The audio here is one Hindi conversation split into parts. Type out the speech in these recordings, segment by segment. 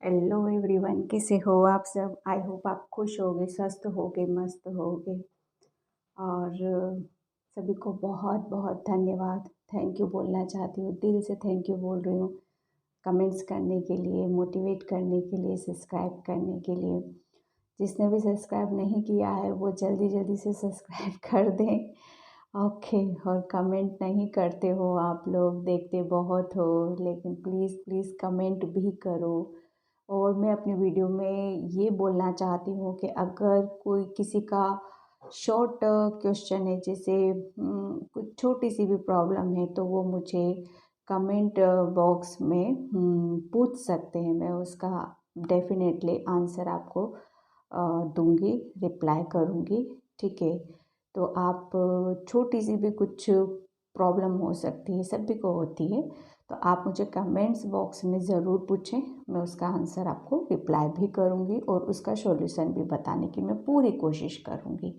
हेलो एवरीवन, कैसे हो आप सब। आई होप आप खुश होगे, स्वस्थ होगे, मस्त होगे। और सभी को बहुत बहुत धन्यवाद, थैंक यू बोलना चाहती हूँ, दिल से थैंक यू बोल रही हूँ। कमेंट्स करने के लिए, मोटिवेट करने के लिए, सब्सक्राइब करने के लिए। जिसने भी सब्सक्राइब नहीं किया है वो जल्दी जल्दी से सब्सक्राइब कर दें। ओके। और कमेंट नहीं करते हो आप लोग, देखते बहुत हो, लेकिन प्लीज़ प्लीज़ कमेंट भी करो। और मैं अपनी वीडियो में ये बोलना चाहती हूँ कि अगर कोई किसी का शॉर्ट क्वेश्चन है, जैसे कुछ छोटी सी भी प्रॉब्लम है, तो वो मुझे कमेंट बॉक्स में पूछ सकते हैं। मैं उसका डेफिनेटली आंसर आपको दूंगी, रिप्लाई करूंगी। ठीक है। तो आप छोटी सी भी कुछ प्रॉब्लम हो सकती है, सभी को होती है, तो आप मुझे कमेंट्स बॉक्स में ज़रूर पूछें। मैं उसका आंसर आपको रिप्लाई भी करूँगी और उसका सॉल्यूशन भी बताने की मैं पूरी कोशिश करूँगी।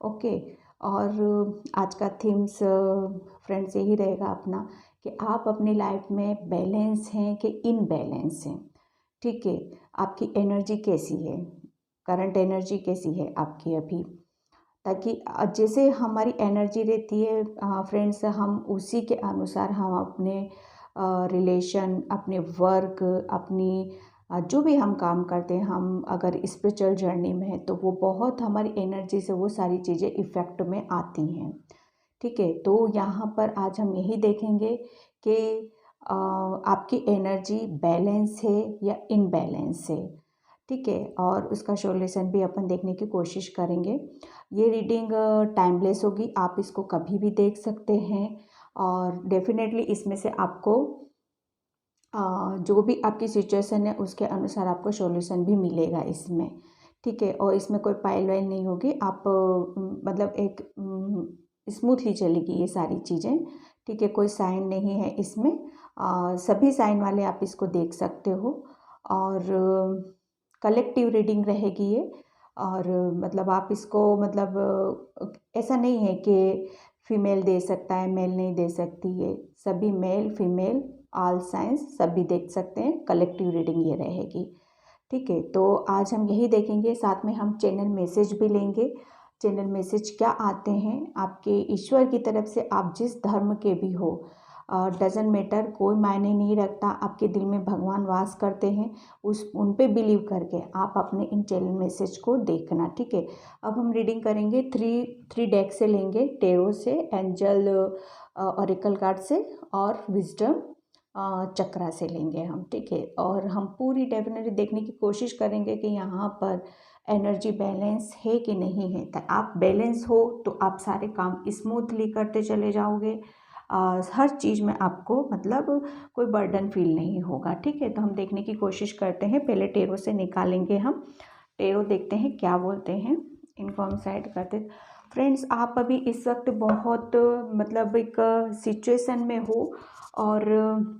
ओके। और आज का थीम्स फ्रेंड्स यही रहेगा अपना, कि आप अपनी लाइफ में बैलेंस हैं कि इनबैलेंस हैं। ठीक है। आपकी एनर्जी कैसी है, करंट एनर्जी कैसी है आपकी अभी, ताकि जैसे हमारी एनर्जी रहती है फ्रेंड्स, हम उसी के अनुसार हम अपने रिलेशन, अपने वर्क, अपनी जो भी हम काम करते हैं, हम अगर स्पिरिचुअल जर्नी में हैं तो वो बहुत हमारी एनर्जी से वो सारी चीज़ें इफ़ेक्ट में आती हैं। ठीक है। तो यहाँ पर आज हम यही देखेंगे कि आपकी एनर्जी बैलेंस है या इनबैलेंस है। ठीक है। और उसका सॉल्यूशन भी अपन देखने की कोशिश करेंगे। ये रीडिंग टाइमलेस होगी, आप इसको कभी भी देख सकते हैं। और डेफिनेटली इसमें से आपको जो भी आपकी सिचुएशन है उसके अनुसार आपको सॉल्यूशन भी मिलेगा इसमें। ठीक है। और इसमें कोई पाइल वाइल नहीं होगी, आप मतलब एक स्मूथली चलेगी ये सारी चीज़ें। ठीक है। कोई साइन नहीं है इसमें, सभी साइन वाले आप इसको देख सकते हो। और कलेक्टिव रीडिंग रहेगी ये। और मतलब आप इसको मतलब ऐसा नहीं है कि फीमेल दे सकता है, मेल नहीं दे सकती है। सभी मेल फीमेल ऑल साइंस सभी देख सकते हैं। कलेक्टिव रीडिंग ये रहेगी। ठीक है। तो आज हम यही देखेंगे, साथ में हम चैनल मैसेज भी लेंगे। चैनल मैसेज क्या आते हैं आपके ईश्वर की तरफ से, आप जिस धर्म के भी हो, डजेंट मैटर, कोई मायने नहीं रखता। आपके दिल में भगवान वास करते हैं, उस उन पे बिलीव करके आप अपने इन चैनल मैसेज को देखना। ठीक है। अब हम रीडिंग करेंगे, थ्री डेक से लेंगे, टेरो से, एंजल ऑरिकल कार्ड से, और विजडम चक्रा से लेंगे हम। ठीक है। और हम पूरी डेफिनेटली देखने की कोशिश करेंगे कि यहाँ पर एनर्जी बैलेंस है कि नहीं है। तो आप बैलेंस हो तो आप सारे काम स्मूथली करते चले जाओगे। हर चीज़ में आपको मतलब कोई बर्डन फील नहीं होगा। ठीक है। तो हम देखने की कोशिश करते हैं, पहले टेरो से निकालेंगे हम। टेरो देखते हैं क्या बोलते हैं, इनको हम साइड करते। फ्रेंड्स, आप अभी इस वक्त बहुत मतलब एक सिचुएशन में हो, और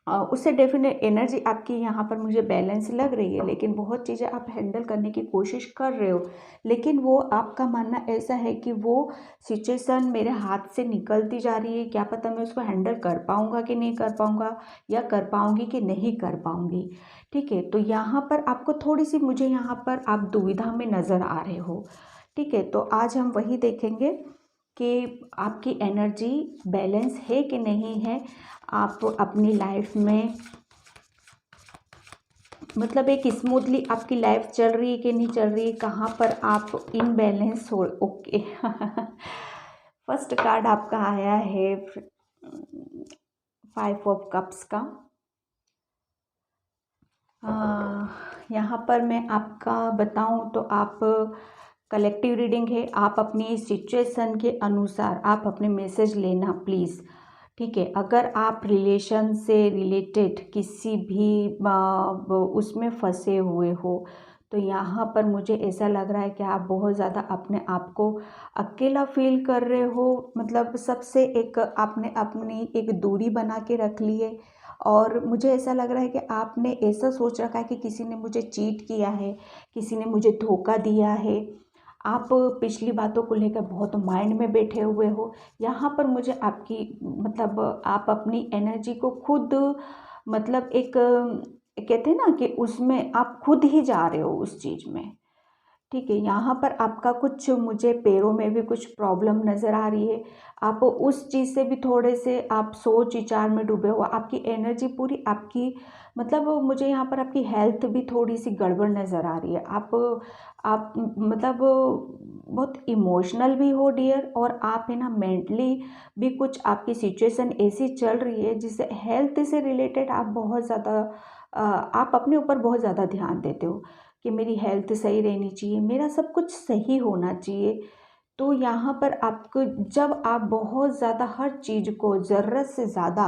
उससे डेफिनेट एनर्जी आपकी यहाँ पर मुझे बैलेंस लग रही है, लेकिन बहुत चीज़ें आप हैंडल करने की कोशिश कर रहे हो, लेकिन वो आपका मानना ऐसा है कि वो सिचुएशन मेरे हाथ से निकलती जा रही है, क्या पता मैं उसको हैंडल कर पाऊँगा कि नहीं कर पाऊँगा, या कर पाऊँगी कि नहीं कर पाऊँगी। ठीक है। तो यहाँ पर आपको थोड़ी सी, मुझे यहाँ पर आप दुविधा में नज़र आ रहे हो। ठीक है। तो आज हम वही देखेंगे कि आपकी एनर्जी बैलेंस है कि नहीं है। आप अपनी लाइफ में मतलब एक स्मूथली आपकी लाइफ चल रही है कि नहीं चल रही है, कहाँ पर आप इनबैलेंस हो। ओके। फर्स्ट कार्ड आपका आया है 5 ऑफ कप्स का। यहाँ पर मैं आपका बताऊँ तो आप कलेक्टिव रीडिंग है, आप अपनी सिचुएशन के अनुसार आप अपने मैसेज लेना प्लीज़। ठीक है। अगर आप रिलेशन से रिलेटेड किसी भी उसमें फंसे हुए हो, तो यहाँ पर मुझे ऐसा लग रहा है कि आप बहुत ज़्यादा अपने आप को अकेला फील कर रहे हो। मतलब सबसे एक आपने अपनी एक दूरी बना के रख ली है, और मुझे ऐसा लग रहा है कि आपने ऐसा सोच रखा है कि किसी ने मुझे चीट किया है, किसी ने मुझे धोखा दिया है। आप पिछली बातों को लेकर बहुत माइंड में बैठे हुए हो। यहाँ पर मुझे आपकी मतलब आप अपनी एनर्जी को खुद मतलब एक कहते हैं ना कि उसमें आप खुद ही जा रहे हो उस चीज़ में। ठीक है, यहाँ पर आपका कुछ मुझे पैरों में भी कुछ प्रॉब्लम नज़र आ रही है। आप उस चीज़ से भी थोड़े से आप सोच विचार में डूबे हो, आपकी एनर्जी पूरी आपकी मतलब मुझे यहाँ पर आपकी हेल्थ भी थोड़ी सी गड़बड़ नज़र आ रही है। आप मतलब बहुत इमोशनल भी हो डियर, और आप है ना मेंटली भी कुछ आपकी सिचुएशन ऐसी चल रही है जिससे हेल्थ से रिलेटेड आप बहुत ज़्यादा आप अपने ऊपर बहुत ज़्यादा ध्यान देते हो कि मेरी हेल्थ सही रहनी चाहिए, मेरा सब कुछ सही होना चाहिए। तो यहाँ पर आपको जब आप बहुत ज़्यादा हर चीज़ को ज़रूरत से ज़्यादा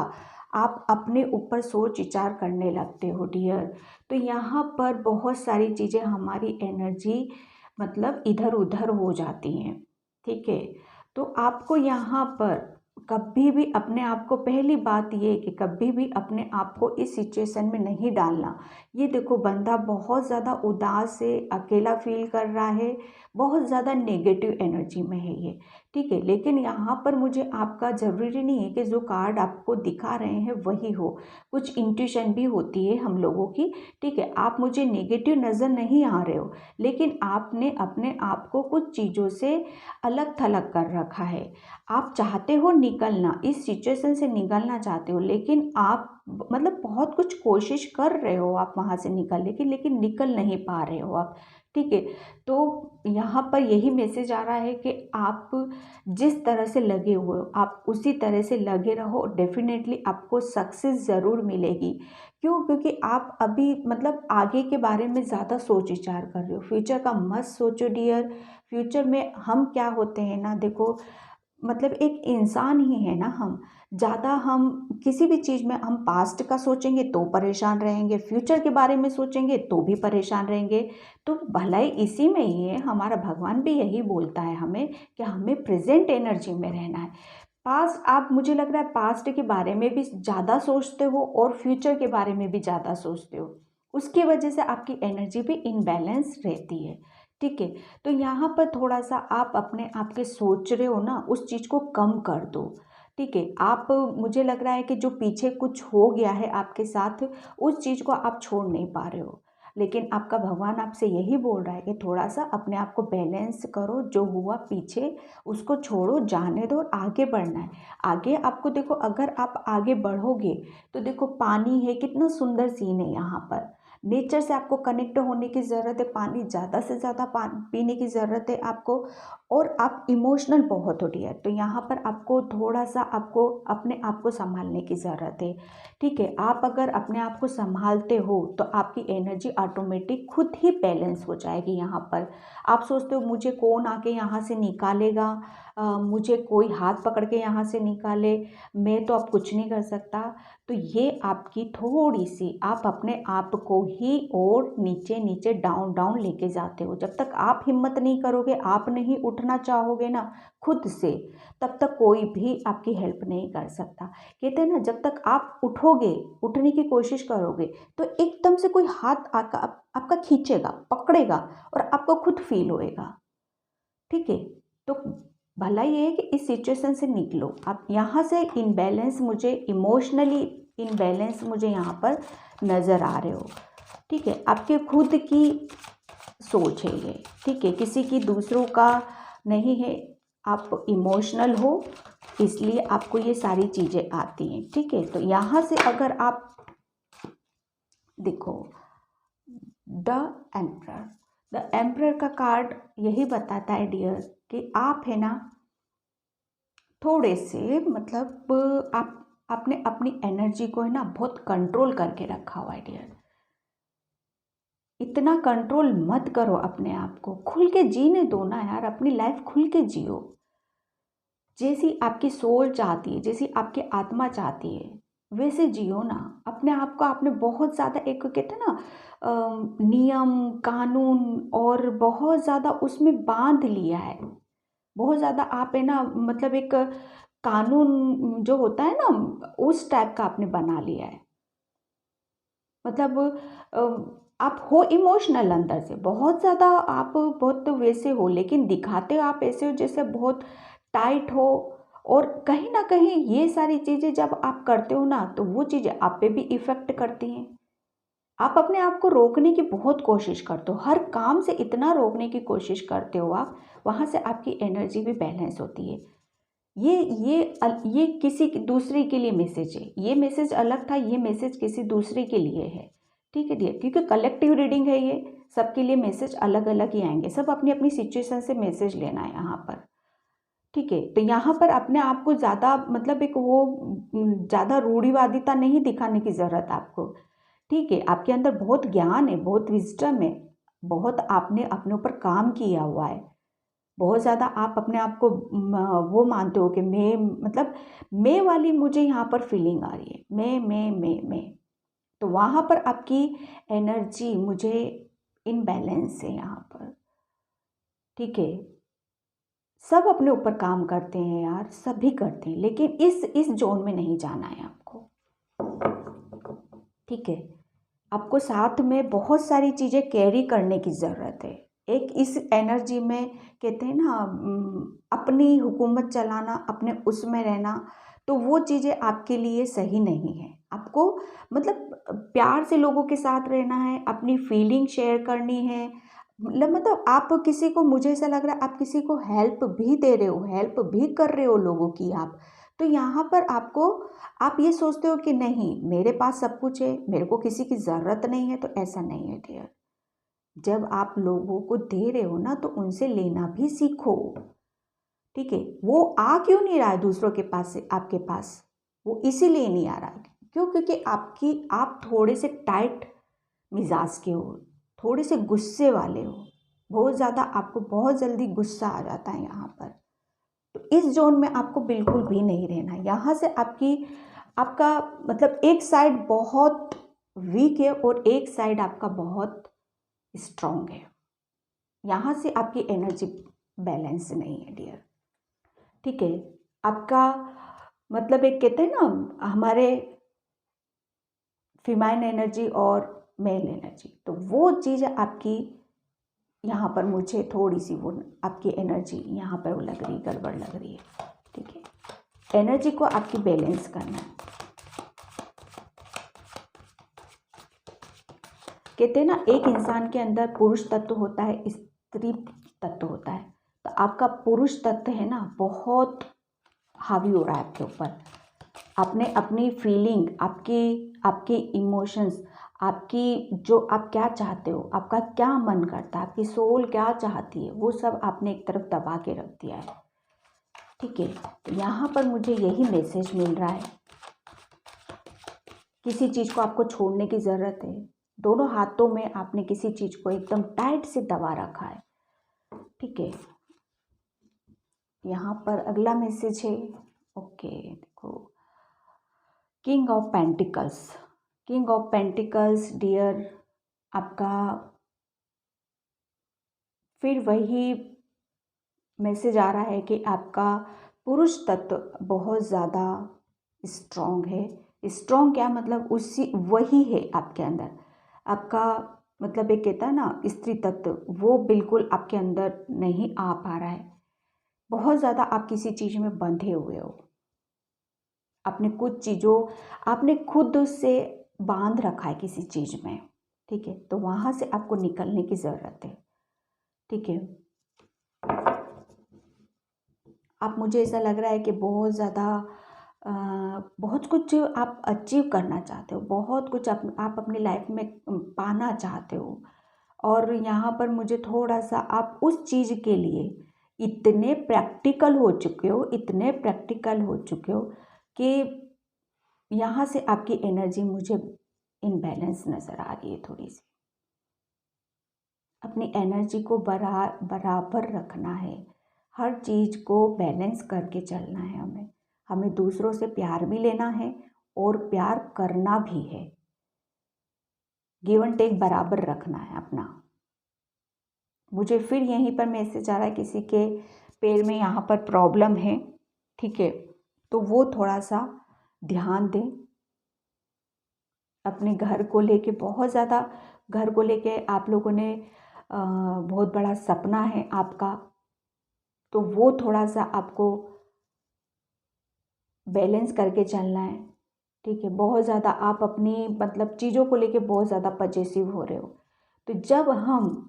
आप अपने ऊपर सोच विचार करने लगते हो डियर, तो यहाँ पर बहुत सारी चीज़ें हमारी एनर्जी मतलब इधर उधर हो जाती हैं। ठीक है, तो आपको यहाँ पर कभी भी अपने आप को, पहली बात ये है कि कभी भी अपने आप को इस सिचुएशन में नहीं डालना। ये देखो बंदा बहुत ज़्यादा उदास है, अकेला फील कर रहा है, बहुत ज़्यादा नेगेटिव एनर्जी में है ये। ठीक है, लेकिन यहाँ पर मुझे आपका ज़रूरी नहीं है कि जो कार्ड आपको दिखा रहे हैं वही हो, कुछ इंट्यूशन भी होती है हम लोगों की। ठीक है, आप मुझे नेगेटिव नज़र नहीं आ रहे हो, लेकिन आपने अपने आप को कुछ चीज़ों से अलग थलग कर रखा है। आप चाहते हो निकलना, इस सिचुएशन से निकलना चाहते हो, लेकिन आप मतलब बहुत कुछ कोशिश कर रहे हो आप वहाँ से निकलने की, लेकिन निकल नहीं पा रहे हो आप। ठीक है, तो यहाँ पर यही मैसेज आ रहा है कि आप जिस तरह से लगे हुए हो आप उसी तरह से लगे रहो, डेफिनेटली आपको सक्सेस ज़रूर मिलेगी। क्यों? क्योंकि आप अभी मतलब आगे के बारे में ज़्यादा सोच विचार कर रहे हो, फ्यूचर का मत सोचो डियर। फ्यूचर में हम क्या होते हैं ना, देखो मतलब एक इंसान ही है ना हम, ज़्यादा हम किसी भी चीज़ में हम पास्ट का सोचेंगे तो परेशान रहेंगे, फ्यूचर के बारे में सोचेंगे तो भी परेशान रहेंगे। तो भलाई इसी में ही है, हमारा भगवान भी यही बोलता है हमें कि हमें प्रेजेंट एनर्जी में रहना है। पास्ट आप मुझे लग रहा है पास्ट के बारे में भी ज़्यादा सोचते हो और फ्यूचर के बारे में भी ज़्यादा सोचते हो, उसकी वजह से आपकी एनर्जी भी इनबैलेंस रहती है। ठीक है, तो यहाँ पर थोड़ा सा आप अपने आप के सोच रहे हो ना उस चीज़ को कम कर दो। ठीक है, आप मुझे लग रहा है कि जो पीछे कुछ हो गया है आपके साथ, उस चीज़ को आप छोड़ नहीं पा रहे हो, लेकिन आपका भगवान आपसे यही बोल रहा है कि थोड़ा सा अपने आप को बैलेंस करो, जो हुआ पीछे उसको छोड़ो, जाने दो और आगे बढ़ना है। आगे आपको देखो, अगर आप आगे बढ़ोगे तो देखो पानी है, कितना सुंदर सीन है यहाँ पर, नेचर से आपको कनेक्ट होने की ज़रूरत है, पानी ज़्यादा से ज़्यादा पीने की ज़रूरत है आपको, और आप इमोशनल बहुत हो डियर, तो यहाँ पर आपको थोड़ा सा आपको अपने आप को संभालने की ज़रूरत है। ठीक है, आप अगर अपने आप को संभालते हो तो आपकी एनर्जी ऑटोमेटिक खुद ही बैलेंस हो जाएगी। यहाँ पर आप सोचते हो मुझे कौन आके यहाँ से निकालेगा, मुझे कोई हाथ पकड़ के यहाँ से निकाले, मैं तो अब कुछ नहीं कर सकता। तो ये आपकी थोड़ी सी आप अपने आप को ही और नीचे नीचे डाउन डाउन लेके जाते हो। जब तक आप हिम्मत नहीं करोगे, आप नहीं उठना चाहोगे ना खुद से, तब तक कोई भी आपकी हेल्प नहीं कर सकता। कहते हैं ना, जब तक आप उठोगे, उठने की कोशिश करोगे, तो एकदम से कोई हाथ आपका खींचेगा, पकड़ेगा, और आपको खुद फील होएगा। ठीक है, तो भला ये है कि इस सिचुएशन से निकलो आप यहाँ से। इनबैलेंस मुझे इमोशनली इनबैलेंस मुझे यहाँ पर नज़र आ रहे हो। ठीक है, आपके खुद की सोच है ये। ठीक है, किसी की दूसरों का नहीं है, आप इमोशनल हो इसलिए आपको ये सारी चीज़ें आती हैं। ठीक है, तो यहाँ से अगर आप देखो द एम्परर, द एम्परर का कार्ड यही बताता है डियर कि आप है ना थोड़े से मतलब आप आपने अपनी एनर्जी को है ना बहुत कंट्रोल करके रखा हुआ है डियर। इतना कंट्रोल मत करो अपने आप को, खुल के जीने दो ना यार, अपनी लाइफ खुल के जियो, जैसी आपकी सोल चाहती है, जैसी आपकी आत्मा चाहती है वैसे जियो ना। अपने आप को आपने बहुत ज़्यादा एक कहते हैं ना नियम कानून और बहुत ज़्यादा उसमें बांध लिया है, बहुत ज़्यादा आप है ना मतलब एक कानून जो होता है ना उस टाइप का आपने बना लिया है। मतलब आप हो इमोशनल अंदर से बहुत ज़्यादा, आप बहुत वैसे हो, लेकिन दिखाते हो आप ऐसे हो जैसे बहुत टाइट हो। और कहीं ना कहीं ये सारी चीज़ें जब आप करते हो ना तो वो चीज़ें आप पे भी इफ़ेक्ट करती हैं, आप अपने आप को रोकने की बहुत कोशिश करते हो, हर काम से इतना रोकने की कोशिश करते हो आप, वहाँ से आपकी एनर्जी भी बैलेंस होती है। ये किसी दूसरे के लिए मैसेज है, ये मैसेज अलग था, ये मैसेज किसी दूसरे के लिए है, ठीक है डियर, क्योंकि कलेक्टिव रीडिंग है ये, सबके लिए मैसेज अलग अलग ही आएंगे, सब अपनी अपनी सिचुएशन से मैसेज लेना है यहाँ पर, ठीक है। तो यहाँ पर अपने आप को ज़्यादा मतलब एक वो ज़्यादा रूढ़िवादिता नहीं दिखाने की ज़रूरत आपको, ठीक है। आपके अंदर बहुत ज्ञान है, बहुत विजडम है, बहुत आपने अपने ऊपर काम किया हुआ है, बहुत ज़्यादा आप अपने आप को वो मानते हो कि मैं मतलब मैं वाली मुझे यहाँ पर फीलिंग आ रही है, मैं, तो वहाँ पर आपकी एनर्जी मुझे इनबैलेंस है यहाँ पर, ठीक है। सब अपने ऊपर काम करते हैं यार, सभी करते हैं, लेकिन इस जोन में नहीं जाना है आपको, ठीक है। आपको साथ में बहुत सारी चीज़ें कैरी करने की ज़रूरत है, एक इस एनर्जी में कहते हैं ना अपनी हुकूमत चलाना, अपने उसमें रहना, तो वो चीज़ें आपके लिए सही नहीं है। आपको मतलब प्यार से लोगों के साथ रहना है, अपनी फीलिंग शेयर करनी है, मतलब आप किसी को, मुझे ऐसा लग रहा है आप किसी को हेल्प भी दे रहे हो, हेल्प भी कर रहे हो लोगों की आप, तो यहाँ पर आपको, आप ये सोचते हो कि नहीं मेरे पास सब कुछ है, मेरे को किसी की ज़रूरत नहीं है, तो ऐसा नहीं है डियर। जब आप लोगों को दे रहे हो ना, तो उनसे लेना भी सीखो, ठीक है। वो आ क्यों नहीं रहा है दूसरों के पास से आपके पास, वो इसीलिए नहीं आ रहा है, क्यों, क्योंकि आप थोड़े से टाइट मिजाज के हो, थोड़े से गुस्से वाले हो, बहुत ज़्यादा आपको बहुत जल्दी गुस्सा आ जाता है यहाँ पर, तो इस जोन में आपको बिल्कुल भी नहीं रहना। यहाँ से आपका मतलब एक साइड बहुत वीक है और एक साइड आपका बहुत स्ट्रांग है, यहाँ से आपकी एनर्जी बैलेंस नहीं है डियर, ठीक है। आपका मतलब एक कहते हैं ना हमारे फीमेल एनर्जी और मेल एनर्जी, तो वो चीज़ आपकी यहाँ पर मुझे थोड़ी सी वो आपकी एनर्जी यहाँ पर वो लग रही, गड़बड़ लग रही है, ठीक है। एनर्जी को आपकी बैलेंस करना है, कहते हैं ना एक इंसान के अंदर पुरुष तत्व होता है, स्त्री तत्व होता है, तो आपका पुरुष तत्व है ना बहुत हावी हो रहा है आपके ऊपर, आपने अपनी फीलिंग, आपके इमोशंस, आपकी जो आप क्या चाहते हो, आपका क्या मन करता है, आपकी सोल क्या चाहती है, वो सब आपने एक तरफ दबा के रख दिया है, ठीक है। तो यहाँ पर मुझे यही मैसेज मिल रहा है, किसी चीज़ को आपको छोड़ने की ज़रूरत है, दोनों हाथों में आपने किसी चीज़ को एकदम टाइट से दबा रखा है, ठीक है। यहाँ पर अगला मैसेज है, ओके देखो, king of pentacles, king of pentacles dear, आपका फिर वही मैसेज आ रहा है कि आपका पुरुष तत्व बहुत ज़्यादा स्ट्रॉन्ग है, स्ट्रॉन्ग क्या मतलब उसी वही है आपके अंदर, आपका मतलब एक कहता है ना स्त्री तत्व, वो बिल्कुल आपके अंदर नहीं आ पा रहा है, बहुत ज़्यादा आप किसी चीज़ में बंधे हुए हो, आपने कुछ चीज़ों, आपने खुद से बांध रखा है किसी चीज़ में, ठीक है। तो वहाँ से आपको निकलने की ज़रूरत है, ठीक है। आप, मुझे ऐसा लग रहा है कि बहुत ज़्यादा बहुत कुछ आप अचीव करना चाहते हो, बहुत कुछ आप अपनी लाइफ में पाना चाहते हो, और यहाँ पर मुझे थोड़ा सा आप उस चीज़ के लिए इतने प्रैक्टिकल हो चुके हो, इतने प्रैक्टिकल हो चुके हो कि यहाँ से आपकी एनर्जी मुझे इनबैलेंस नज़र आ रही है थोड़ी सी, अपनी एनर्जी को बराबर रखना है, हर चीज़ को बैलेंस करके चलना है, हमें दूसरों से प्यार भी लेना है और प्यार करना भी है, गिव एंड टेक बराबर रखना है अपना। मुझे फिर यहीं पर मैसेज आ रहा है किसी के पैर में यहाँ पर प्रॉब्लम है, ठीक है, तो वो थोड़ा सा ध्यान दें, अपने घर को लेके बहुत ज़्यादा, घर को लेके आप लोगों ने बहुत बड़ा सपना है आपका, तो वो थोड़ा सा आपको बैलेंस करके चलना है, ठीक है, बहुत ज़्यादा आप अपनी मतलब चीज़ों को लेके बहुत ज़्यादा पजेसिव हो रहे हो। तो जब हम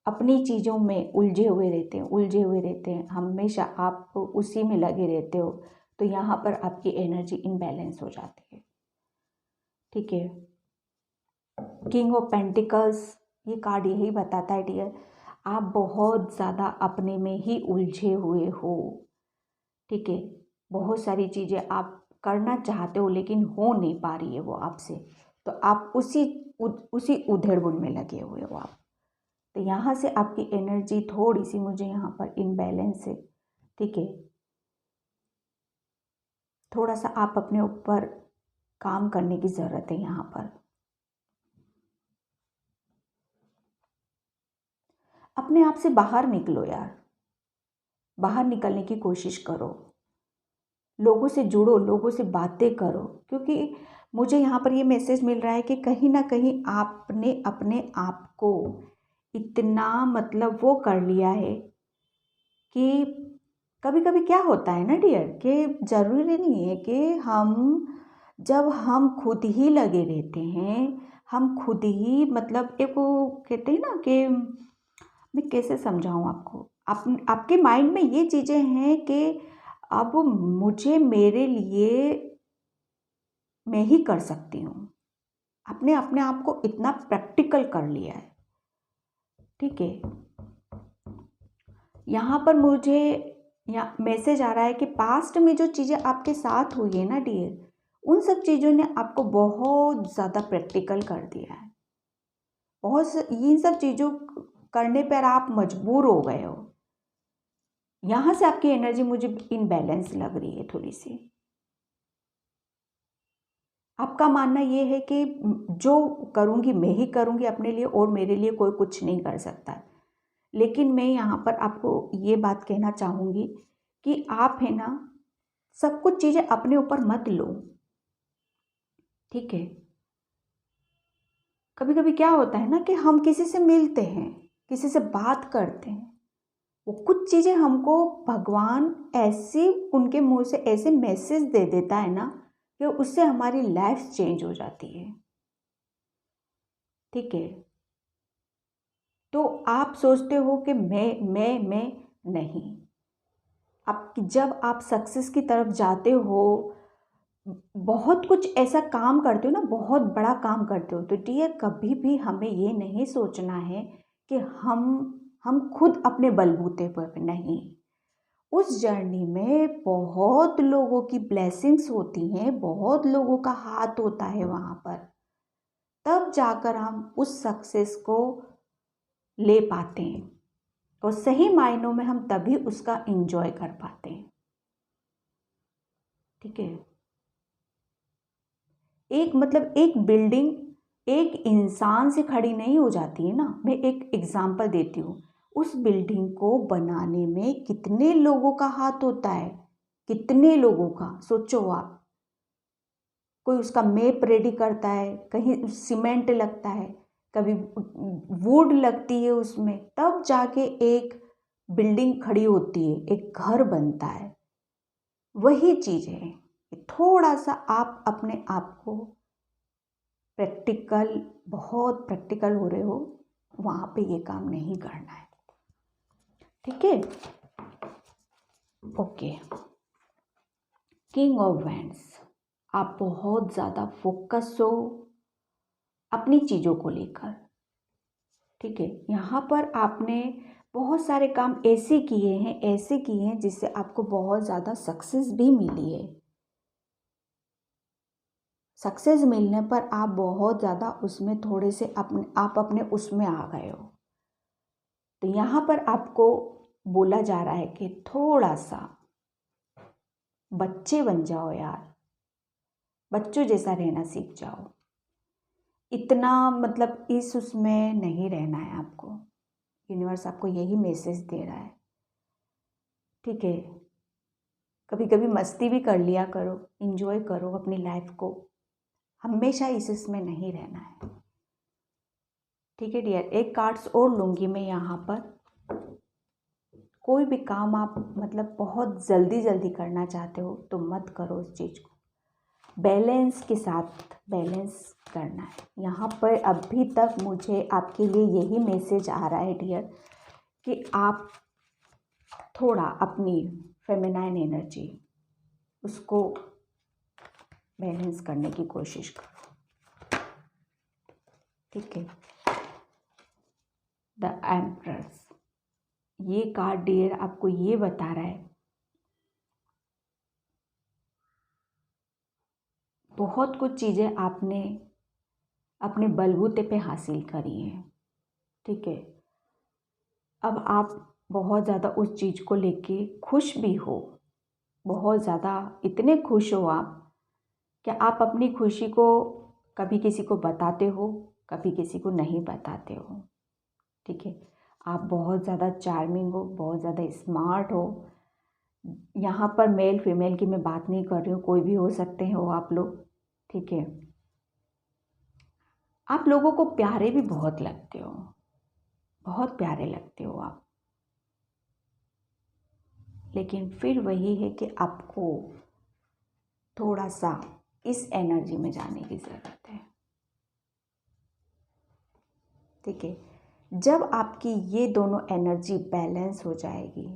अपनी चीज़ों में उलझे हुए रहते हैं, हमेशा आप उसी में लगे रहते हो, तो यहाँ पर आपकी एनर्जी इम्बैलेंस हो जाती है। ठीक है, किंग ऑफ पेंटिकल्स ये कार्ड यही बताता है डियर, आप बहुत ज़्यादा अपने में ही उलझे हुए हो। ठीक है, बहुत सारी चीज़ें आप करना चाहते हो लेकिन हो नहीं पा रही है वो आपसे, तो आप उसी उधेड़-बुन में लगे हुए हो आप। तो यहाँ से आपकी एनर्जी थोड़ी सी मुझे यहाँ पर इम्बैलेंस है। ठीक है, थोड़ा सा आप अपने ऊपर काम करने की ज़रूरत है यहाँ पर। अपने आप से बाहर निकलो यार, बाहर निकलने की कोशिश करो, लोगों से जुड़ो, लोगों से बातें करो, क्योंकि मुझे यहाँ पर ये मैसेज मिल रहा है कि कहीं ना कहीं आपने अपने आप को इतना मतलब वो कर लिया है कि कभी कभी क्या होता है ना डियर, कि ज़रूरी नहीं है कि जब हम खुद ही लगे रहते हैं, हम खुद ही मतलब एक वो कहते हैं ना कि मैं कैसे समझाऊं आपको, आपके माइंड में ये चीज़ें हैं कि अब मुझे मेरे लिए मैं ही कर सकती हूँ। आपने अपने आप को इतना प्रैक्टिकल कर लिया है। ठीक है, यहाँ पर मुझे या मैसेज आ रहा है कि पास्ट में जो चीज़ें आपके साथ हुई है ना डियर, उन सब चीज़ों ने आपको बहुत ज़्यादा प्रैक्टिकल कर दिया है। इन सब चीज़ों करने पर आप मजबूर हो गए हो। यहाँ से आपकी एनर्जी मुझे इनबैलेंस लग रही है थोड़ी सी। आपका मानना ये है कि जो करूँगी मैं ही करूँगी अपने लिए, और मेरे लिए कोई कुछ नहीं कर सकता। लेकिन मैं यहाँ पर आपको ये बात कहना चाहूँगी कि आप है ना, सब कुछ चीज़ें अपने ऊपर मत लो। ठीक है, कभी कभी क्या होता है ना कि हम किसी से मिलते हैं, किसी से बात करते हैं, वो कुछ चीज़ें हमको भगवान ऐसे उनके मुंह से ऐसे मैसेज दे देता है ना कि उससे हमारी लाइफ चेंज हो जाती है। ठीक है, तो आप सोचते हो कि मैं नहीं, आप जब आप सक्सेस की तरफ जाते हो, बहुत कुछ ऐसा काम करते हो ना, बहुत बड़ा काम करते हो, तो डियर कभी भी हमें ये नहीं सोचना है कि हम खुद अपने बलबूते पर नहीं। उस जर्नी में बहुत लोगों की ब्लेसिंग्स होती हैं, बहुत लोगों का हाथ होता है वहाँ पर, तब जाकर हम उस सक्सेस को ले पाते हैं, और सही मायनों में हम तभी उसका एंजॉय कर पाते हैं। ठीक है, एक बिल्डिंग एक इंसान से खड़ी नहीं हो जाती है ना। मैं एक एग्जांपल देती हूँ, उस बिल्डिंग को बनाने में कितने लोगों का हाथ होता है, कितने लोगों का, सोचो आप। कोई उसका मैप रेडी करता है, कहीं सीमेंट लगता है, कभी वुड लगती है उसमें, तब जाके एक बिल्डिंग खड़ी होती है, एक घर बनता है। वही चीज़ है, थोड़ा सा आप अपने आप को प्रैक्टिकल, बहुत प्रैक्टिकल हो रहे हो, वहाँ पे ये काम नहीं करना है। ठीक है, ओके। किंग ऑफ वैंड्स, आप बहुत ज़्यादा फोकस हो अपनी चीज़ों को लेकर। ठीक है, यहाँ पर आपने बहुत सारे काम ऐसे किए हैं जिससे आपको बहुत ज़्यादा सक्सेस भी मिली है। सक्सेस मिलने पर आप बहुत ज़्यादा उसमें थोड़े से आप अपने उसमें आ गए हो। तो यहाँ पर आपको बोला जा रहा है कि थोड़ा सा बच्चे बन जाओ यार, बच्चों जैसा रहना सीख जाओ। इतना मतलब इस उसमें नहीं रहना है आपको। यूनिवर्स आपको यही मैसेज दे रहा है। ठीक है, कभी कभी मस्ती भी कर लिया करो, इंजॉय करो अपनी लाइफ को, हमेशा इसमें नहीं रहना है। ठीक है डियर, एक कार्ड्स और लूँगी मैं यहाँ पर। कोई भी काम आप मतलब बहुत जल्दी जल्दी करना चाहते हो तो मत करो उस चीज़ को। बैलेंस के साथ बैलेंस करना है। यहाँ पर अभी तक मुझे आपके लिए यही मैसेज आ रहा है डियर, कि आप थोड़ा अपनी फेमिनाइन एनर्जी उसको बैलेंस करने की कोशिश करो। ठीक है। द एम्परर्स, ये कार्ड डियर आपको ये बता रहा है बहुत कुछ चीज़ें आपने अपने बलबूते पे हासिल करी हैं। ठीक है। अब आप बहुत ज़्यादा उस चीज़ को लेके खुश भी हो, बहुत ज़्यादा इतने खुश हो आप कि आप अपनी खुशी को कभी किसी को बताते हो, कभी किसी को नहीं बताते हो। ठीक है। आप बहुत ज़्यादा चार्मिंग हो, बहुत ज़्यादा स्मार्ट हो। यहाँ पर मेल फीमेल की मैं बात नहीं कर रही हूँ, कोई भी हो सकते हो आप लोग। ठीक है। आप लोगों को प्यारे भी बहुत लगते हो, बहुत प्यारे लगते हो आप। लेकिन फिर वही है कि आपको थोड़ा सा इस एनर्जी में जाने की ज़रूरत है। ठीक है। जब आपकी ये दोनों एनर्जी बैलेंस हो जाएगी,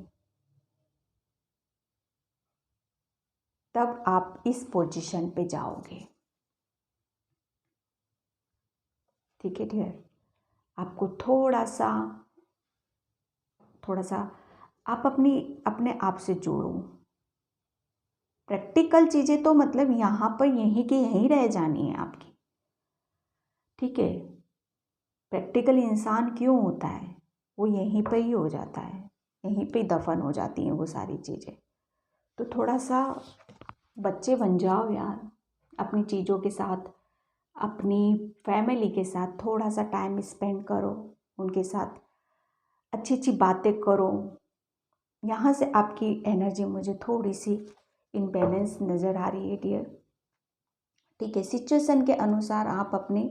तब आप इस पोजीशन पे जाओगे। ठीक है डियर। आपको थोड़ा सा आप अपने आप से जोड़ो। प्रैक्टिकल चीज़ें तो मतलब यहाँ पर यहीं की यहीं रह जानी है आपकी। ठीक है। प्रैक्टिकल इंसान क्यों होता है, वो यहीं पर ही हो जाता है, यहीं पे दफन हो जाती हैं वो सारी चीज़ें। तो थोड़ा सा बच्चे बन जाओ यार, अपनी चीज़ों के साथ, अपनी फैमिली के साथ थोड़ा सा टाइम स्पेंड करो, उनके साथ अच्छी अच्छी बातें करो। यहाँ से आपकी एनर्जी मुझे थोड़ी सी इम्बैलेंस नज़र आ रही है डियर। ठीक है। सिचुएशन के अनुसार आप अपने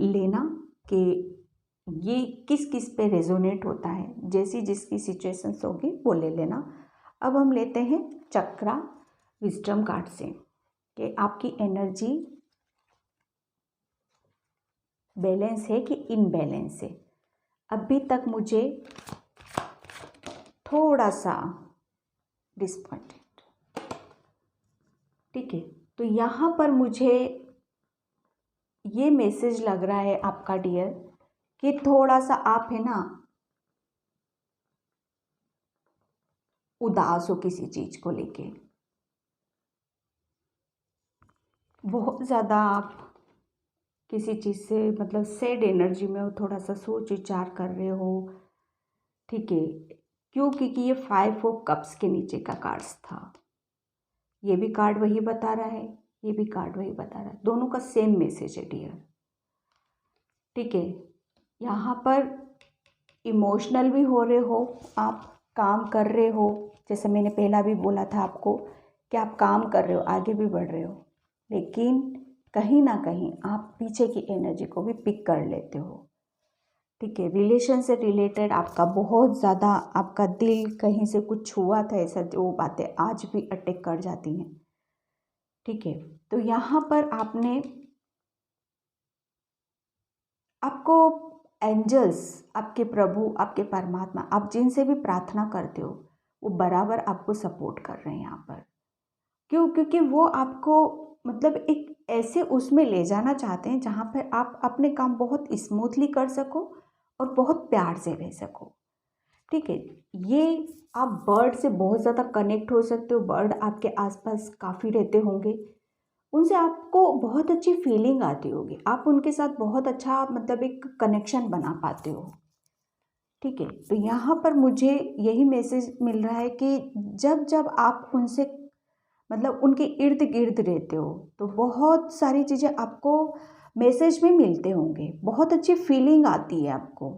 लेना कि ये किस किस पे रेजोनेट होता है, जैसी जिसकी सिचुएशंस होगी वो ले लेना। अब हम लेते हैं चक्रा विजडम कार्ड से कि आपकी एनर्जी बैलेंस है कि इनबैलेंस है। अभी तक मुझे थोड़ा सा डिसपॉइंटेड। ठीक है। तो यहाँ पर मुझे ये मैसेज लग रहा है आपका डियर कि थोड़ा सा आप है ना उदास हो किसी चीज़ को लेके, बहुत ज़्यादा आप किसी चीज़ से मतलब सैड एनर्जी में हो, थोड़ा सा सोच विचार कर रहे हो। ठीक है। क्यों? क्योंकि ये 5 ऑफ कप्स के नीचे का कार्ड्स था। ये भी कार्ड वही बता रहा है, ये भी कार्ड वही बता रहा है, दोनों का सेम मैसेज है डियर। ठीक है। यहाँ पर इमोशनल भी हो रहे हो, आप काम कर रहे हो, जैसे मैंने पहला भी बोला था आपको कि आप काम कर रहे हो, आगे भी बढ़ रहे हो, लेकिन कहीं ना कहीं आप पीछे की एनर्जी को भी पिक कर लेते हो। ठीक है। रिलेशन से रिलेटेड आपका बहुत ज़्यादा, आपका दिल कहीं से कुछ हुआ था ऐसा, जो बातें आज भी अटैक कर जाती हैं। ठीक है। तो यहाँ पर आपको एंजल्स, आपके प्रभु, आपके परमात्मा, आप जिनसे भी प्रार्थना करते हो, वो बराबर आपको सपोर्ट कर रहे हैं यहाँ पर। क्यों? क्योंकि वो आपको मतलब एक ऐसे उसमें ले जाना चाहते हैं जहाँ पर आप अपने काम बहुत स्मूथली कर सको और बहुत प्यार से रह सको। ठीक है। ये आप बर्ड से बहुत ज़्यादा कनेक्ट हो सकते हो, बर्ड आपके आसपास काफ़ी रहते होंगे, उनसे आपको बहुत अच्छी फीलिंग आती होगी, आप उनके साथ बहुत अच्छा मतलब एक कनेक्शन बना पाते हो। ठीक है। तो यहाँ पर मुझे यही मैसेज मिल रहा है कि जब जब आप उनसे मतलब उनके इर्द गिर्द रहते हो, तो बहुत सारी चीज़ें आपको मैसेज में मिलते होंगे, बहुत अच्छी फीलिंग आती है आपको।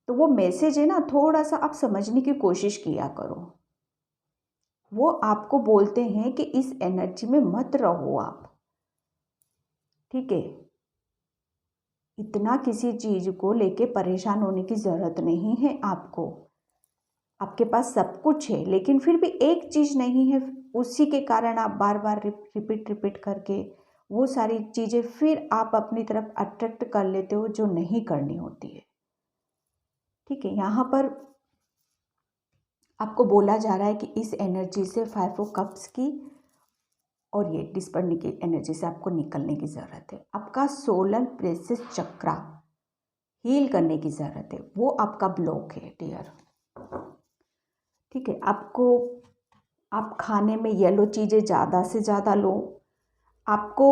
तो वो मैसेज है ना, थोड़ा सा आप समझने की कोशिश किया करो। वो आपको बोलते हैं कि इस एनर्जी में मत रहो आप। ठीक है। इतना किसी चीज़ को लेके परेशान होने की ज़रूरत नहीं है आपको। आपके पास सब कुछ है, लेकिन फिर भी एक चीज़ नहीं है, उसी के कारण आप बार बार रिपीट करके वो सारी चीज़ें फिर आप अपनी तरफ अट्रैक्ट कर लेते हो जो नहीं करनी होती है। ठीक है, यहाँ पर आपको बोला जा रहा है कि इस एनर्जी से 5 ऑफ कप्स की और ये डिस्पर्नी की एनर्जी से आपको निकलने की ज़रूरत है। आपका सोलर प्लेक्सस चक्रा हील करने की ज़रूरत है, वो आपका ब्लॉक है डियर। ठीक है, आप खाने में येलो चीज़ें ज़्यादा से ज़्यादा लो। आपको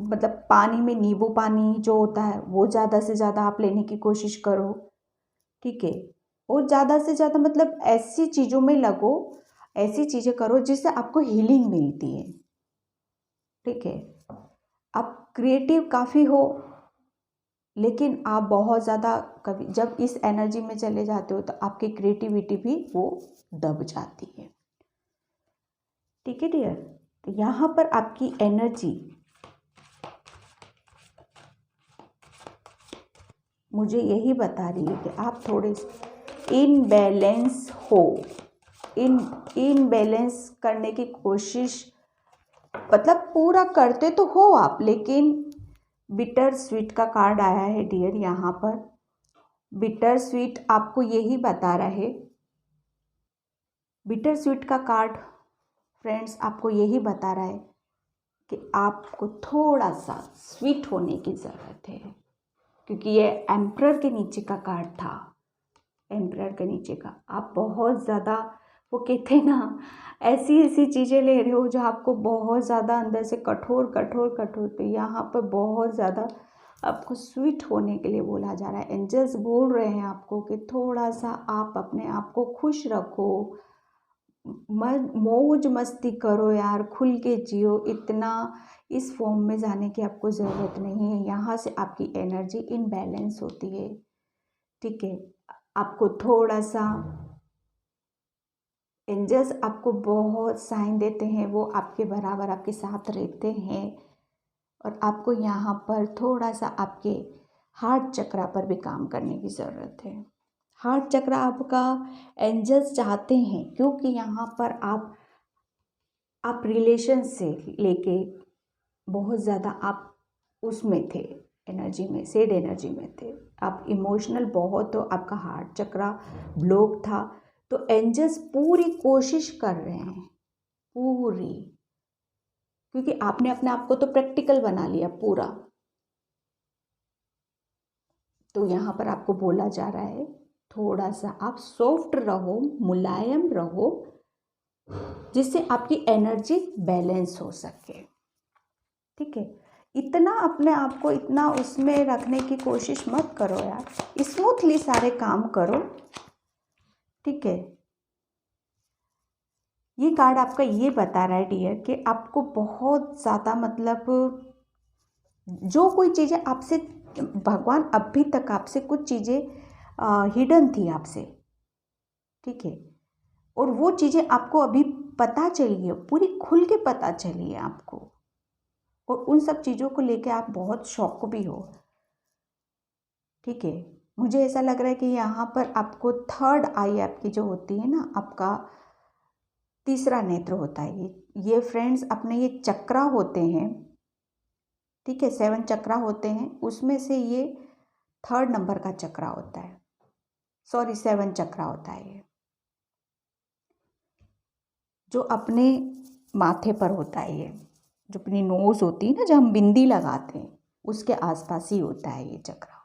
मतलब पानी में नींबू पानी जो होता है वो ज़्यादा से ज़्यादा आप लेने की कोशिश करो। ठीक है, और ज़्यादा से ज़्यादा मतलब ऐसी चीज़ों में लगो, ऐसी चीज़ें करो जिससे आपको हीलिंग मिलती है। ठीक है, आप क्रिएटिव काफ़ी हो, लेकिन आप बहुत ज़्यादा कभी जब इस एनर्जी में चले जाते हो तो आपकी क्रिएटिविटी भी वो दब जाती है। ठीक है डियर, तो यहाँ पर आपकी एनर्जी मुझे यही बता रही है कि आप थोड़े इनबैलेंस हो। इनबैलेंस करने की कोशिश मतलब पूरा करते तो हो आप, लेकिन बिटर स्वीट का कार्ड आया है डियर। यहाँ पर बिटर स्वीट आपको यही बता रहा है, बिटर स्वीट का कार्ड फ्रेंड्स आपको यही बता रहा है कि आपको थोड़ा सा स्वीट होने की ज़रूरत है, क्योंकि ये एम्परर के नीचे का कार्ड था। एम्परर के नीचे का आप बहुत ज़्यादा, वो कहते हैं ना, ऐसी ऐसी चीज़ें ले रहे हो जो आपको बहुत ज़्यादा अंदर से कठोर कठोर कठोर, तो यहाँ पर बहुत ज़्यादा आपको स्वीट होने के लिए बोला जा रहा है। एंजल्स बोल रहे हैं आपको कि थोड़ा सा आप अपने आप को खुश रखो, मौज मस्ती करो यार, खुल के जियो। इतना इस फॉर्म में जाने की आपको ज़रूरत नहीं है। यहाँ से आपकी एनर्जी इनबैलेंस होती है। ठीक है, आपको थोड़ा सा एंजल्स आपको बहुत साइन देते हैं, वो आपके बराबर आपके साथ रहते हैं, और आपको यहाँ पर थोड़ा सा आपके हार्ट चक्रा पर भी काम करने की ज़रूरत है। हार्ट चक्रा आपका एंजल्स चाहते हैं, क्योंकि यहाँ पर आप रिलेशन से लेके बहुत ज़्यादा आप उसमें थे, एनर्जी में, सेड एनर्जी में थे, आप इमोशनल बहुत हो, आपका हार्ट चक्रा ब्लॉक था। तो एंजल्स पूरी कोशिश कर रहे हैं, पूरी, क्योंकि आपने अपने आप को तो प्रैक्टिकल बना लिया पूरा। तो यहाँ पर आपको बोला जा रहा है थोड़ा सा आप सॉफ्ट रहो, मुलायम रहो, जिससे आपकी एनर्जी बैलेंस हो सके। ठीक है, इतना अपने आप को इतना उसमें रखने की कोशिश मत करो यार, स्मूथली सारे काम करो। ठीक है, ये कार्ड आपका ये बता रहा है डियर कि आपको बहुत ज़्यादा मतलब जो कोई चीज़ें आपसे, भगवान अभी तक आपसे कुछ चीज़ें हिडन थी आपसे। ठीक है, और वो चीज़ें आपको अभी पता चली है, पूरी खुल के पता चली है आपको, और उन सब चीज़ों को लेके आप बहुत शौक भी हो। ठीक है, मुझे ऐसा लग रहा है कि यहाँ पर आपको थर्ड आई आपकी जो होती है ना, आपका तीसरा नेत्र होता है ये फ्रेंड्स अपने ये चक्रा होते हैं। ठीक है, 7 चक्रा होते हैं, उसमें से ये थर्ड नंबर का चक्रा होता है, सॉरी 7 चक्रा होता है ये, जो अपने माथे पर होता है। ये जो अपनी नोज़ होती है ना, जब हम बिंदी लगाते हैं उसके आसपास ही होता है ये चक्रा।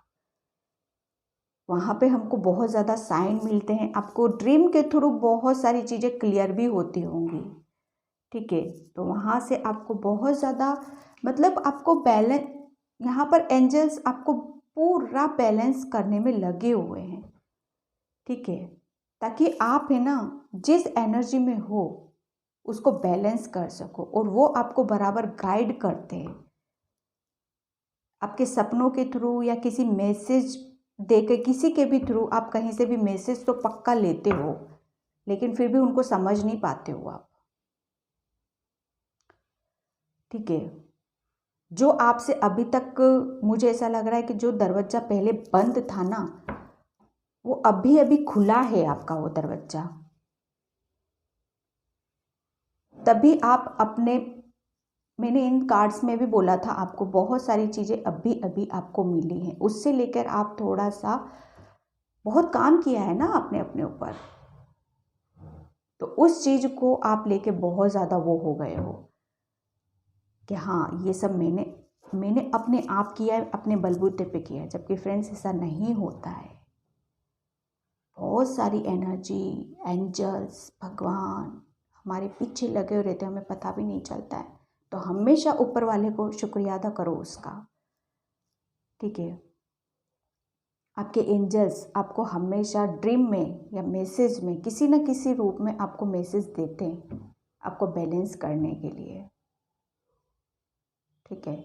वहाँ पे हमको बहुत ज़्यादा साइन मिलते हैं, आपको ड्रीम के थ्रू बहुत सारी चीज़ें क्लियर भी होती होंगी। ठीक है, तो वहाँ से आपको बहुत ज़्यादा मतलब आपको बैलेंस, यहाँ पर एंजल्स आपको पूरा बैलेंस करने में लगे हुए हैं। ठीक है, ताकि आप है ना जिस एनर्जी में हो उसको बैलेंस कर सको, और वो आपको बराबर गाइड करते हैं आपके सपनों के थ्रू, या किसी मैसेज देके, किसी के भी थ्रू आप कहीं से भी मैसेज तो पक्का लेते हो, लेकिन फिर भी उनको समझ नहीं पाते हो आप। ठीक है, जो आपसे अभी तक मुझे ऐसा लग रहा है कि जो दरवाज़ा पहले बंद था ना, वो अभी अभी खुला है आपका वो दरवाजा, तभी आप अपने, मैंने इन कार्ड्स में भी बोला था आपको बहुत सारी चीज़ें अभी अभी आपको मिली हैं, उससे लेकर आप थोड़ा सा बहुत काम किया है ना आपने अपने ऊपर, तो उस चीज़ को आप लेके बहुत ज़्यादा वो हो गए हो कि हाँ ये सब मैंने अपने आप किया है, अपने बलबूते पे किया है, जबकि फ्रेंड्स ऐसा नहीं होता है। बहुत सारी एनर्जी, एंजल्स, भगवान हमारे पीछे लगे हुए रहते हैं, हमें पता भी नहीं चलता है। तो हमेशा ऊपर वाले को शुक्रिया अदा करो उसका, ठीक है। आपके एंजल्स आपको हमेशा ड्रीम में या मैसेज में किसी न किसी रूप में आपको मैसेज देते हैं, आपको बैलेंस करने के लिए, ठीक है।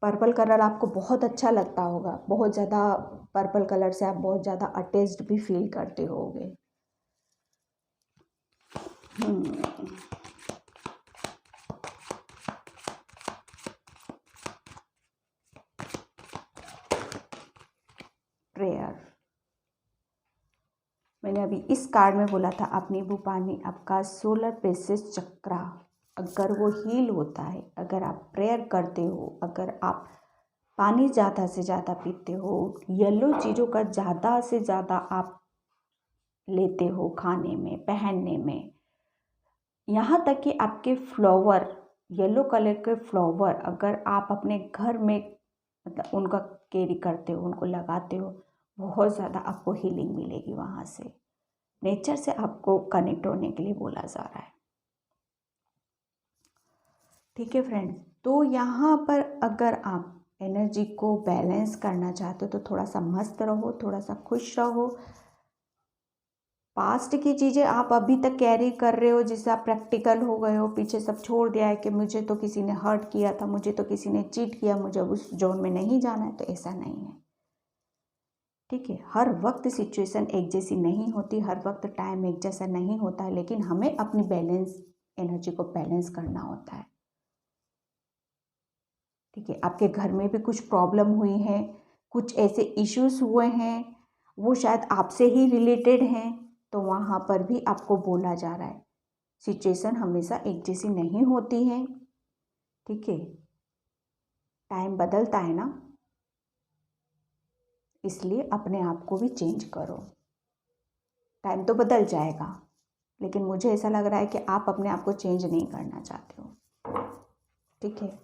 पर्पल कलर आपको बहुत अच्छा लगता होगा, बहुत ज़्यादा पर्पल कलर से आप बहुत ज़्यादा अटैच्ड भी फील करते होगे। प्रेयर, मैंने अभी इस कार्ड में बोला था आप नींबू पानी, आपका सोलर प्लेक्सस चक्रा अगर वो हील होता है, अगर आप प्रेयर करते हो, अगर आप पानी ज़्यादा से ज़्यादा पीते हो, येलो चीज़ों का ज़्यादा से ज़्यादा आप लेते हो खाने में, पहनने में, यहाँ तक कि आपके फ्लावर, येलो कलर के फ्लावर अगर आप अपने घर में मतलब उनका कैरी करते हो, उनको लगाते हो, बहुत ज़्यादा आपको हीलिंग मिलेगी वहाँ से। नेचर से आपको कनेक्ट होने के लिए बोला जा रहा है, ठीक है फ्रेंड्स। तो यहाँ पर अगर आप एनर्जी को बैलेंस करना चाहते हो तो थोड़ा सा मस्त रहो, थोड़ा सा खुश रहो। पास्ट की चीज़ें आप अभी तक कैरी कर रहे हो, जिससे आप प्रैक्टिकल हो गए हो, पीछे सब छोड़ दिया है कि मुझे तो किसी ने हर्ट किया था, मुझे तो किसी ने चीट किया, मुझे उस जोन में नहीं जाना है, तो ऐसा नहीं है, ठीक है। हर वक्त सिचुएशन एक जैसी नहीं होती, हर वक्त टाइम एक जैसा नहीं होता है, लेकिन हमें अपनी बैलेंस एनर्जी को बैलेंस करना होता है, ठीक है। आपके घर में भी कुछ प्रॉब्लम हुई है, कुछ ऐसे इश्यूज हुए हैं, वो शायद आपसे ही रिलेटेड हैं, तो वहाँ पर भी आपको बोला जा रहा है सिचुएशन हमेशा एक जैसी नहीं होती है, ठीक है। टाइम बदलता है ना, इसलिए अपने आप को भी चेंज करो। टाइम तो बदल जाएगा, लेकिन मुझे ऐसा लग रहा है कि आप अपने आप को चेंज नहीं करना चाहते हो, ठीक है।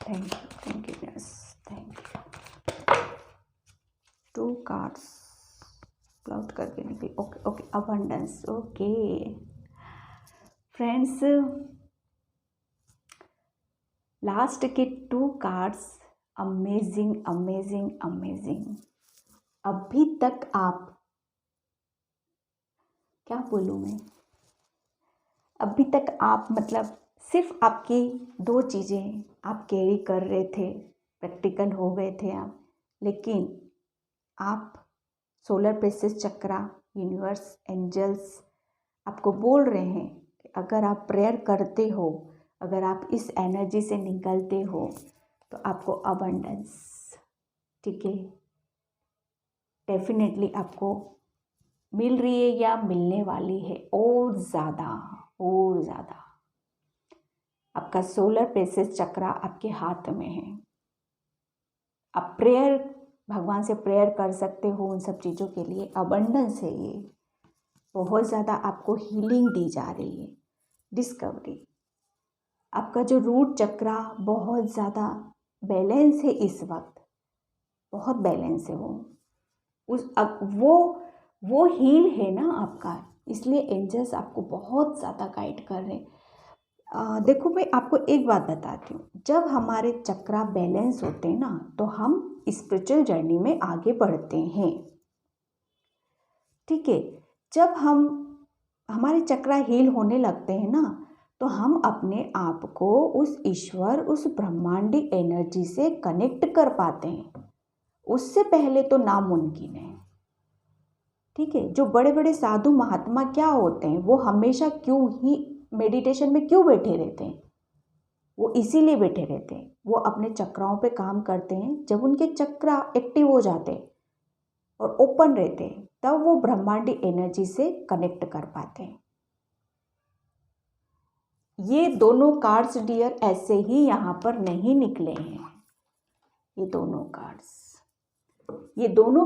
Thank you yes, thank you. 2 cards cloud करके निकली, okay okay, abundance, okay friends. Last के 2 कार्ड्स अमेजिंग अमेजिंग अमेजिंग। अभी तक आप, क्या बोलूँ मैं, अभी तक आप मतलब सिर्फ आपकी 2 चीज़ें आप कैरी कर रहे थे, प्रैक्टिकल हो गए थे आप, लेकिन आप सोलर प्लेक्सस चक्रा, यूनिवर्स, एंजल्स आपको बोल रहे हैं कि अगर आप प्रेयर करते हो, अगर आप इस एनर्जी से निकलते हो, तो आपको अबंडेंस, ठीक है, डेफिनेटली आपको मिल रही है या मिलने वाली है, और ज़्यादा और ज़्यादा। आपका सोलर प्लेक्सस चक्रा आपके हाथ में है, आप प्रेयर, भगवान से प्रेयर कर सकते हो उन सब चीज़ों के लिए। अबंडेंस है ये, बहुत ज़्यादा आपको हीलिंग दी जा रही है, डिस्कवरी। आपका जो रूट चक्रा बहुत ज़्यादा बैलेंस है इस वक्त, बहुत बैलेंस है वो, वो हील है ना आपका, इसलिए एंजल्स आपको बहुत ज़्यादा गाइड कर रहे हैं। देखो मैं आपको एक बात बताती हूँ, जब हमारे चक्रा बैलेंस होते हैं ना, तो हम स्पिरिचुअल जर्नी में आगे बढ़ते हैं, ठीक है। जब हमारे चक्रा हील होने लगते हैं ना, तो हम अपने आप को उस ईश्वर, उस ब्रह्मांडी एनर्जी से कनेक्ट कर पाते हैं, उससे पहले तो नामुमकिन है, ठीक है। जो बड़े बड़े साधु महात्मा क्या होते हैं, वो हमेशा क्यों ही मेडिटेशन में क्यों बैठे रहते हैं, वो इसीलिए बैठे रहते हैं, वो अपने चक्राओं पे काम करते हैं। जब उनके चक्रा एक्टिव हो जाते हैं और ओपन रहते हैं, तब वो ब्रह्मांडी एनर्जी से कनेक्ट कर पाते हैं। ये दोनों कार्ड्स डियर ऐसे ही यहाँ पर नहीं निकले हैं। ये दोनों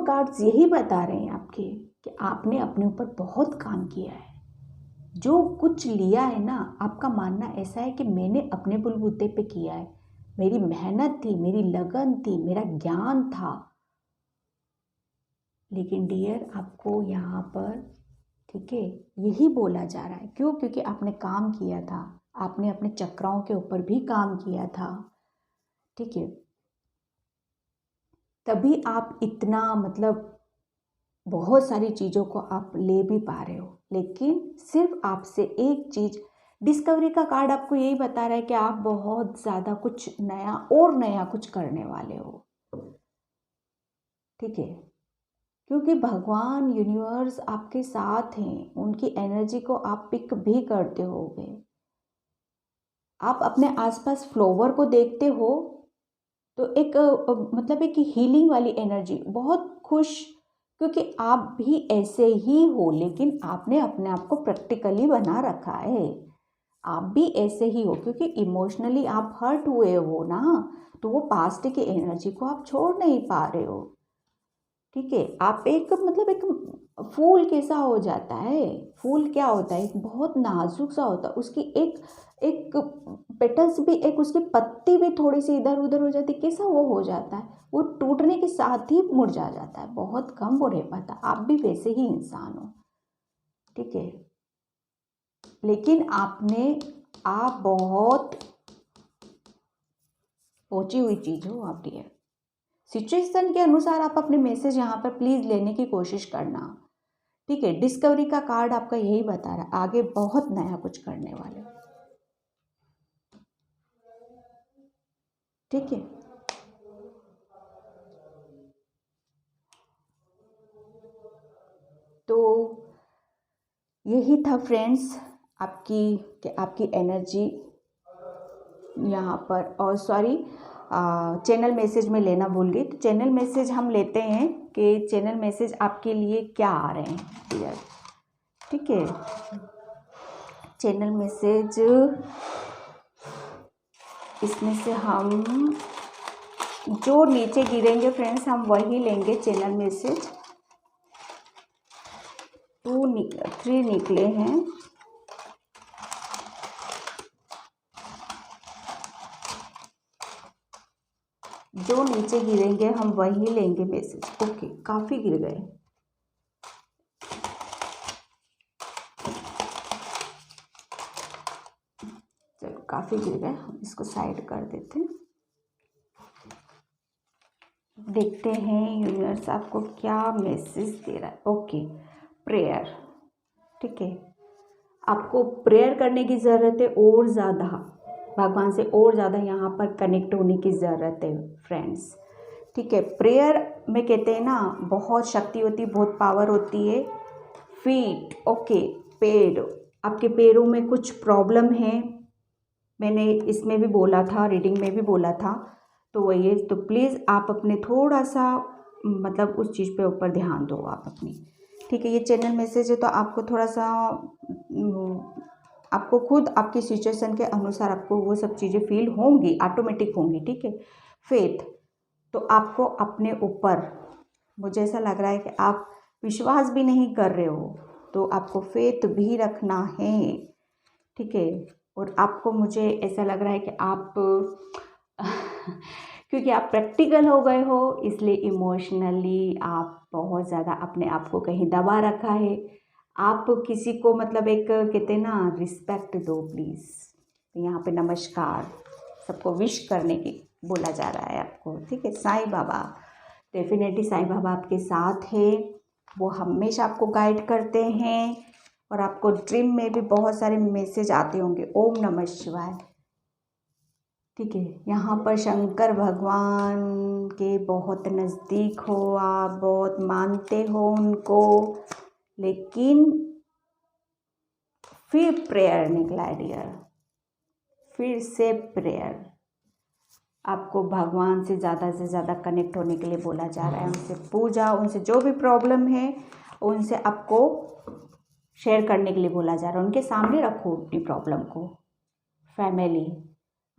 कार्ड्स यही बता रहे हैं आपके कि आपने अपने ऊपर बहुत काम किया है। जो कुछ लिया है ना, आपका मानना ऐसा है कि मैंने अपने बलबूते पे किया है, मेरी मेहनत थी, मेरी लगन थी, मेरा ज्ञान था। लेकिन डियर आपको यहाँ पर, ठीक है, यही बोला जा रहा है। क्यों? क्योंकि आपने काम किया था, आपने अपने चक्राओं के ऊपर भी काम किया था, ठीक है। तभी आप इतना मतलब बहुत सारी चीज़ों को आप ले भी पा रहे हो। लेकिन सिर्फ आपसे एक चीज़, डिस्कवरी का कार्ड आपको यही बता रहा है कि आप बहुत ज़्यादा कुछ नया और नया कुछ करने वाले हो, ठीक है। क्योंकि भगवान यूनिवर्स आपके साथ हैं, उनकी एनर्जी को आप पिक भी करते होगे। आप अपने आसपास फ्लावर को देखते हो तो एक मतलब एक हीलिंग वाली एनर्जी, बहुत खुश, क्योंकि आप भी ऐसे ही हो, लेकिन आपने अपने आप को प्रैक्टिकली बना रखा है। आप भी ऐसे ही हो क्योंकि इमोशनली आप हर्ट हुए हो ना, तो वो पास्ट की एनर्जी को आप छोड़ नहीं पा रहे हो, ठीक है। आप एक मतलब एक फूल कैसा हो जाता है, फूल क्या होता है, एक बहुत नाजुक सा होता है, उसकी एक एक पेटल्स भी, एक उसकी पत्ती भी थोड़ी सी इधर उधर हो जाती, कैसा वो हो जाता है, वो टूटने के साथ ही मुरझा जाता है, बहुत कम वो रह पाता। आप भी वैसे ही इंसान हो, ठीक है। लेकिन आप बहुत पहुंची हुई चीज हो आप, डियर। सिचुएशन के अनुसार आप अपने मैसेज यहाँ पर प्लीज लेने की कोशिश करना, ठीक है। डिस्कवरी का कार्ड आपका यही बता रहा है, आगे बहुत नया कुछ करने वाले हो, ठीक है। तो यही था फ्रेंड्स आपकी एनर्जी यहाँ पर। और सॉरी, चैनल मैसेज में लेना भूल गई, तो चैनल मैसेज हम लेते हैं कि चैनल मैसेज आपके लिए क्या आ रहे हैं डियर, ठीक है। चैनल मैसेज इसमें से हम जो नीचे गिरेंगे फ्रेंड्स, हम वही लेंगे चैनल मैसेज। 3 निकले हैं, जो नीचे गिरेंगे हम वही लेंगे मैसेज। ओके, काफ़ी गिर गए, चलो काफ़ी गिर गए, हम इसको साइड कर देते हैं। देखते हैं यूनिवर्स आपको क्या मैसेज दे रहा है। ओके, प्रेयर, ठीक है। आपको प्रेयर करने की ज़रूरत है, और ज़्यादा भगवान से और ज़्यादा यहाँ पर कनेक्ट होने की ज़रूरत है फ्रेंड्स, ठीक है। प्रेयर में कहते हैं ना, बहुत शक्ति होती है, बहुत पावर होती है। फीट, ओके, पैर, आपके पैरों में कुछ प्रॉब्लम है, मैंने इसमें भी बोला था, रीडिंग में भी बोला था, तो वही है। तो प्लीज़ आप अपने थोड़ा सा मतलब उस चीज़ पे ऊपर ध्यान दो आप अपनी, ठीक है। ये चैनल मैसेज है, तो आपको थोड़ा सा आपको खुद आपकी सिचुएशन के अनुसार आपको वो सब चीज़ें फील होंगी, ऑटोमेटिक होंगी, ठीक है। फेथ, तो आपको अपने ऊपर, मुझे ऐसा लग रहा है कि आप विश्वास भी नहीं कर रहे हो, तो आपको फेथ भी रखना है, ठीक है। और आपको, मुझे ऐसा लग रहा है कि आप क्योंकि आप प्रैक्टिकल हो गए हो, इसलिए इमोशनली आप बहुत ज़्यादा अपने आप को कहीं दबा रखा है। आप किसी को मतलब एक कहते हैं ना, रिस्पेक्ट दो प्लीज़। यहाँ पे नमस्कार सबको विश करने की बोला जा रहा है आपको, ठीक है। साईं बाबा, डेफिनेटली साईं बाबा आपके साथ है, वो हमेशा आपको गाइड करते हैं, और आपको ड्रीम में भी बहुत सारे मैसेज आते होंगे। ओम नमः शिवाय, ठीक है। यहाँ पर शंकर भगवान के बहुत नज़दीक हो आप, बहुत मानते हो उनको, लेकिन फिर प्रेयर निकला डियर, फिर से प्रेयर, आपको भगवान से ज़्यादा कनेक्ट होने के लिए बोला जा रहा है। उनसे पूजा, उनसे जो भी प्रॉब्लम है उनसे आपको शेयर करने के लिए बोला जा रहा है। उनके सामने रखो अपनी प्रॉब्लम को। फैमिली,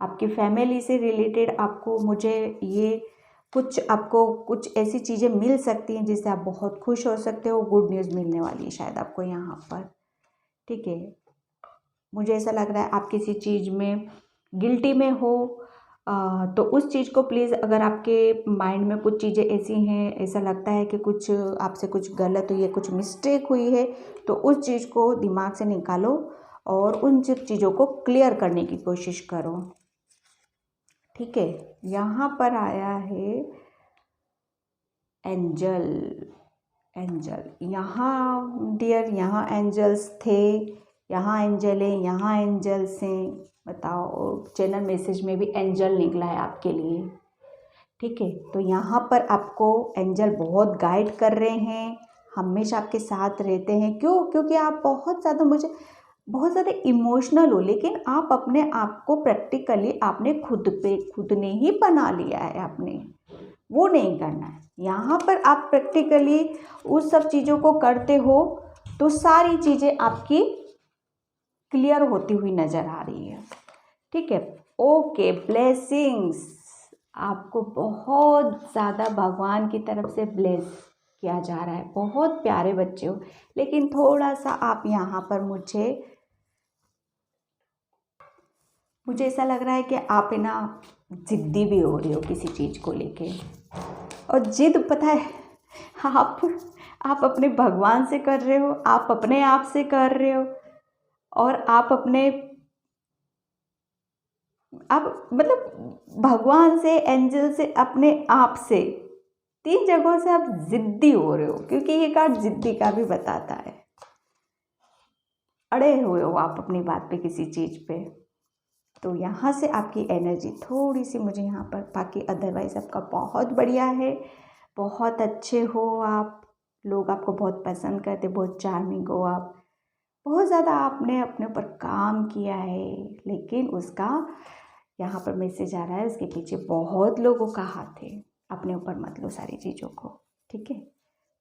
आपकी फैमिली से रिलेटेड आपको आपको कुछ ऐसी चीज़ें मिल सकती हैं जिससे आप बहुत खुश हो सकते हो। गुड न्यूज़ मिलने वाली है शायद आपको यहाँ पर, ठीक है। मुझे ऐसा लग रहा है आप किसी चीज़ में गिल्टी में हो, तो उस चीज़ को प्लीज़, अगर आपके माइंड में कुछ चीज़ें ऐसी हैं, ऐसा लगता है कि कुछ आपसे कुछ गलत हुई है, कुछ मिस्टेक हुई है, तो उस चीज़ को दिमाग से निकालो और उन चीज़ों को क्लियर करने की कोशिश करो, ठीक है। यहाँ पर आया है एंजल। यहाँ डियर, यहाँ एंजल्स थे, यहाँ एंजल है, यहाँ एंजल्स हैं। बताओ, चैनल मैसेज में भी एंजल निकला है आपके लिए, ठीक है। तो यहाँ पर आपको एंजल बहुत गाइड कर रहे हैं, हमेशा आपके साथ रहते हैं। क्योंकि आप बहुत ज़्यादा इमोशनल हो, लेकिन आप अपने आप को प्रैक्टिकली आपने खुद ने ही बना लिया है। आपने वो नहीं करना है। यहाँ पर आप प्रैक्टिकली उस सब चीज़ों को करते हो तो सारी चीज़ें आपकी क्लियर होती हुई नज़र आ रही है, ठीक है। ओके, ब्लेसिंग्स, आपको बहुत ज़्यादा भगवान की तरफ से ब्लेस किया जा रहा है। बहुत प्यारे बच्चे हो, लेकिन थोड़ा सा आप यहाँ पर मुझे ऐसा लग रहा है कि आप है ना ज़िद्दी भी हो रहे हो किसी चीज़ को लेके। और जिद, पता है, आप अपने भगवान से कर रहे हो, आप अपने आप से कर रहे हो, और आप मतलब भगवान से, एंजल से, अपने आप से, 3 जगहों से आप ज़िद्दी हो रहे हो। क्योंकि ये कार्ड ज़िद्दी का भी बताता है। अड़े हुए हो आप अपनी बात पे, किसी चीज़ पे। तो यहाँ से आपकी एनर्जी थोड़ी सी मुझे यहाँ पर, बाकी अदरवाइज आपका बहुत बढ़िया है, बहुत अच्छे हो आप। लोग आपको बहुत पसंद करते, बहुत चार्मिंग हो आप। बहुत ज़्यादा आपने अपने ऊपर काम किया है, लेकिन उसका यहाँ पर मैसेज आ रहा है, उसके पीछे बहुत लोगों का हाथ है। अपने ऊपर मत लो सारी चीज़ों को, ठीक है,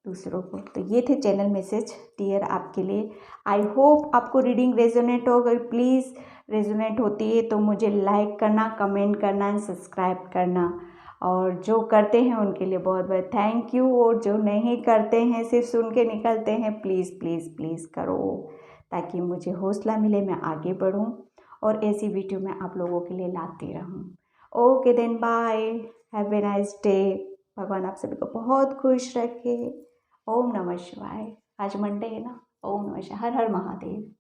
दूसरों को। तो ये थे चैनल मैसेज डियर आपके लिए। आई होप आपको रीडिंग रेजोनेट हो गई। प्लीज़, रेजोनेट होती है तो मुझे लाइक करना, कमेंट करना एंड सब्सक्राइब करना। और जो करते हैं उनके लिए बहुत बहुत थैंक यू। और जो नहीं करते हैं, सिर्फ सुन के निकलते हैं, प्लीज़ प्लीज़ प्लीज़ करो, ताकि मुझे हौसला मिले, मैं आगे बढ़ूं और ऐसी वीडियो मैं आप लोगों के लिए लाती रहूं। Okay then, bye, have a nice day. भगवान आप सभी को बहुत खुश रखे। ओम नमः शिवाय। आज मंडे है ना। ओम नमः शिवाय। हर हर महादेव।